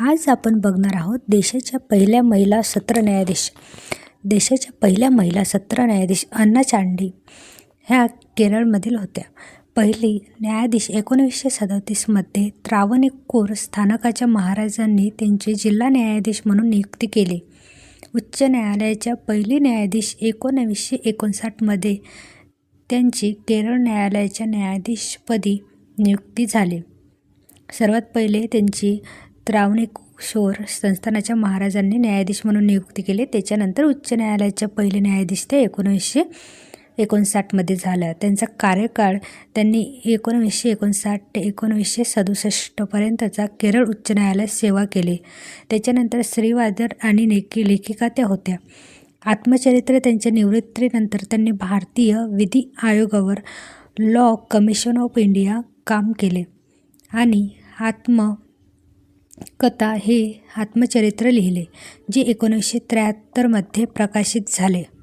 आज आपण बघणार आहोत देशाच्या पहिल्या महिला सत्र न्यायाधीश. देशाच्या पहिल्या महिला सत्र न्यायाधीश अन्ना चांडी ह्या केरळमधील होत्या. पहिली न्यायाधीश 1937मध्ये त्रावणकोर स्थानकाच्या महाराजांनी त्यांचे जिल्हा न्यायाधीश म्हणून नियुक्ती केली. उच्च न्यायालयाच्या पहिली न्यायाधीश 1959मध्ये त्यांची केरळ न्यायालयाच्या न्यायाधीशपदी नियुक्ती झाली. सर्वात पहिले त्यांची त्रावणकोर संस्थानाच्या महाराजांनी न्यायाधीश म्हणून नियुक्ती केली. त्याच्यानंतर उच्च न्यायालयाच्या पहिले न्यायाधीश ते 1959मध्ये झाला. त्यांचा कार्यकाळ त्यांनी 1959 ते 1967पर्यंतचा केरळ उच्च न्यायालयात सेवा केली. त्याच्यानंतर स्त्रीवादी आणि लेखिका त्या होत्या. आत्मचरित्र त्यांच्या निवृत्तीनंतर त्यांनी भारतीय विधी आयोगावर लॉ कमिशन ऑफ इंडिया काम केले आणि आत्मकथा हे आत्मचरित्र लिहिले, जे 1973मध्ये प्रकाशित झाले.